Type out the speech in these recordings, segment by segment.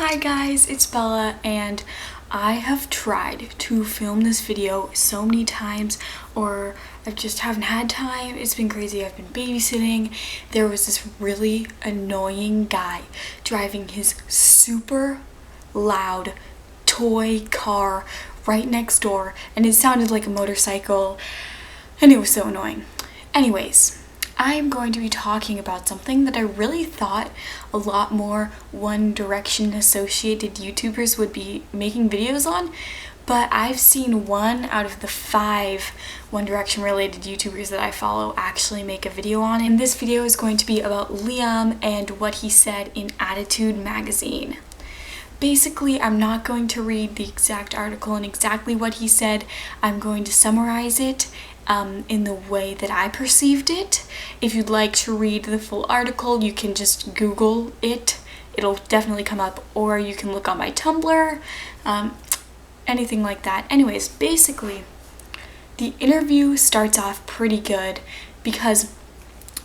Hi guys, it's Bella and I have tried to film this video so many times, or I just haven't had time. It's been crazy. I've been babysitting. There was this really annoying guy driving his super loud toy car right next door, and it sounded like a motorcycle and it was so annoying. Anyways, I'm going to be talking about something that I really thought a lot more One Direction associated YouTubers would be making videos on, but I've seen 1 out of the 5 One Direction related YouTubers that I follow actually make a video on, and this video is going to be about Liam and what he said in Attitude magazine. Basically, I'm not going to read the exact article and exactly what he said. I'm going to summarize it in the way that I perceived it. If you'd like to read the full article, you can just Google it. It'll definitely come up, or you can look on my Tumblr, anything like that. Anyways, basically, the interview starts off pretty good because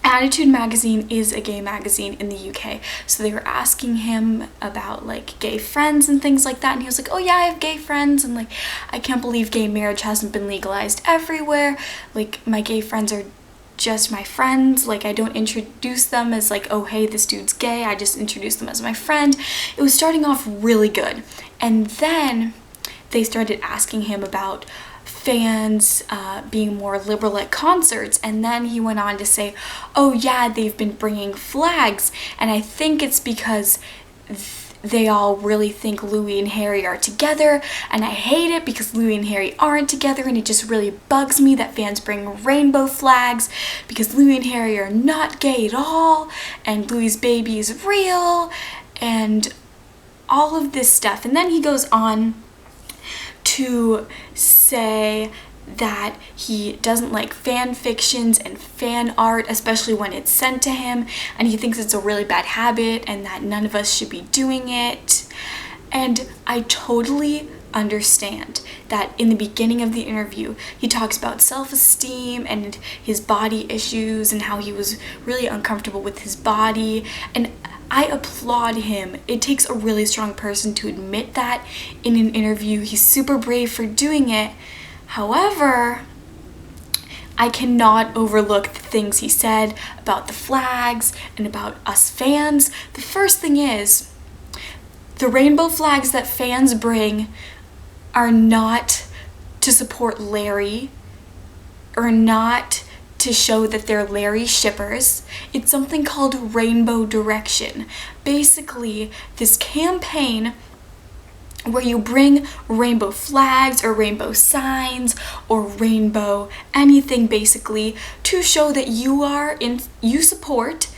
Attitude magazine is a gay magazine in the UK, so they were asking him about like gay friends and things like that, and he was like, oh yeah, I have gay friends, and like, I can't believe gay marriage hasn't been legalized everywhere. Like, my gay friends are just my friends. Like, I don't introduce them as like, oh hey, this dude's gay. I just introduce them as my friend. It was starting off really good, and then they started asking him about fans being more liberal at concerts, and then he went on to say, oh yeah, they've been bringing flags, and I think it's because they all really think Louis and Harry are together, and I hate it because Louis and Harry aren't together, and it just really bugs me that fans bring rainbow flags because Louis and Harry are not gay at all, and Louis's baby is real, and all of this stuff. And then he goes on to say that he doesn't like fan fictions and fan art, especially when it's sent to him, and he thinks it's a really bad habit and that none of us should be doing it. And I totally understand that in the beginning of the interview he talks about self-esteem and his body issues and how he was really uncomfortable with his body, and I applaud him. It takes a really strong person to admit that in an interview. He's super brave for doing it. However, I cannot overlook the things he said about the flags and about us fans. The first thing is, the rainbow flags that fans bring are not to support Larry, or not to show that they're Larry shippers. It's something called Rainbow Direction. Basically, this campaign where you bring rainbow flags or rainbow signs or rainbow anything, basically, to show that you support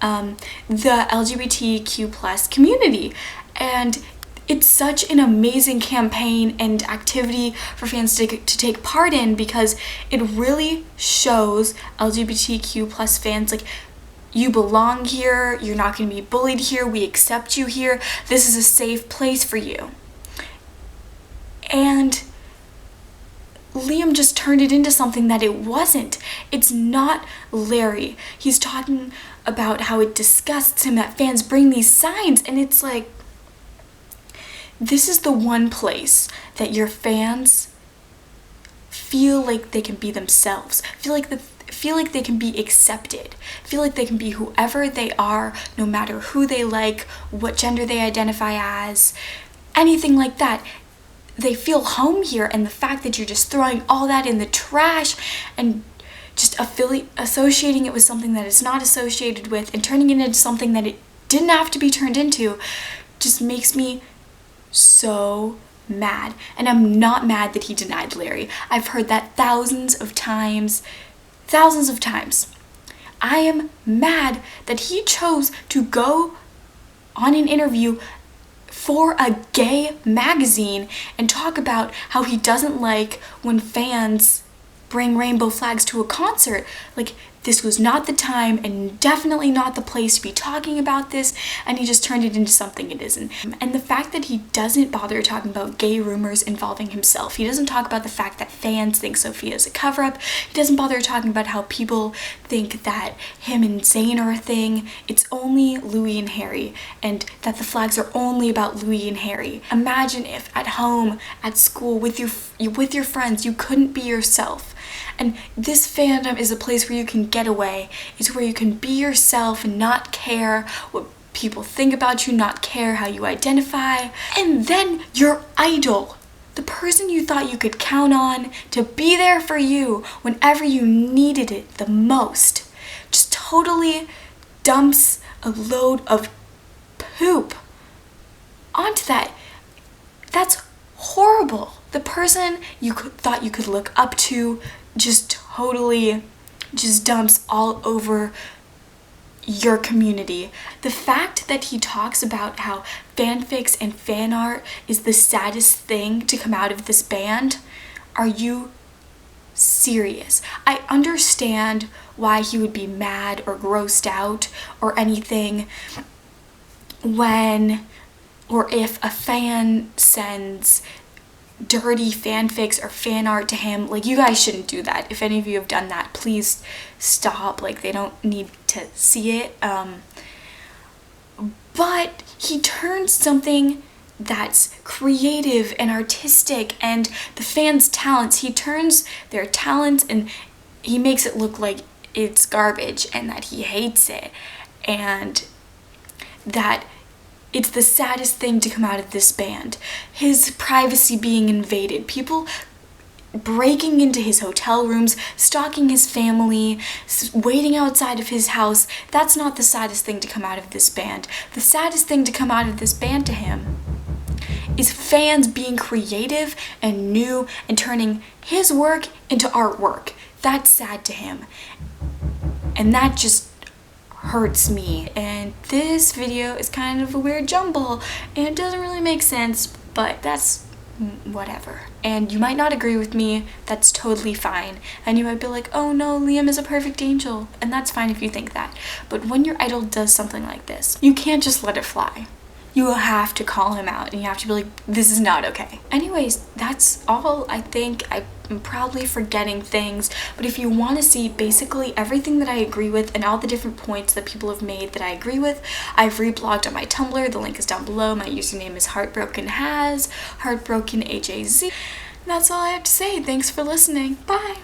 the LGBTQ plus community. And it's such an amazing campaign and activity for fans to take part in, because it really shows LGBTQ plus fans, like, you belong here, you're not going to be bullied here, we accept you here, this is a safe place for you. And Liam just turned it into something that it wasn't. It's not Larry. He's talking about how it disgusts him that fans bring these signs, and it's like, this is the one place that your fans feel like they can be themselves, feel like they can be accepted, feel like they can be whoever they are, no matter who they like, what gender they identify as, anything like that. They feel home here, and the fact that you're just throwing all that in the trash and just associating it with something that it's not associated with and turning it into something that it didn't have to be turned into just makes me so mad. And I'm not mad that he denied Larry. I've heard that thousands of times. I am mad that he chose to go on an interview for a gay magazine and talk about how he doesn't like when fans bring rainbow flags to a concert. Like, this was not the time and definitely not the place to be talking about this, and he just turned it into something it isn't. And the fact that he doesn't bother talking about gay rumors involving himself, he doesn't talk about the fact that fans think Sophia is a cover-up, he doesn't bother talking about how people think that him and Zayn are a thing, it's only Louis and Harry, and that the flags are only about Louis and Harry. Imagine if at home, at school, with your friends, you couldn't be yourself. And this fandom is a place where you can get away. It's where you can be yourself and not care what people think about you, not care how you identify. And then your idol, the person you thought you could count on to be there for you whenever you needed it the most, just totally dumps a load of poop onto that. That's horrible. The person you thought you could look up to just totally just dumps all over your community. The fact that he talks about how fanfics and fan art is the saddest thing to come out of this band, are you serious? I understand why he would be mad or grossed out or anything when or if a fan sends dirty fanfics or fan art to him. Like, you guys shouldn't do that. If any of you have done that, please stop. Like, they don't need to see it. But he turns something that's creative and artistic and the fans' talents, he turns their talents and he makes it look like it's garbage and that he hates it and that it's the saddest thing to come out of this band. His privacy being invaded, people breaking into his hotel rooms, stalking his family, waiting outside of his house. That's not the saddest thing to come out of this band. The saddest thing to come out of this band to him is fans being creative and new and turning his work into artwork. That's sad to him. And that just hurts me. And this video is kind of a weird jumble and it doesn't really make sense, but that's whatever. And you might not agree with me, that's totally fine. And you might be like, oh no, Liam is a perfect angel. And that's fine if you think that. But when your idol does something like this, you can't just let it fly. You will have to call him out and you have to be like, this is not okay. Anyways, that's all. I think I'm probably forgetting things, but if you want to see basically everything that I agree with and all the different points that people have made that I agree with, I've reblogged on my Tumblr. The link is down below. My username is heartbrokenhaz, heartbrokenhaz. That's all I have to say. Thanks for listening. Bye.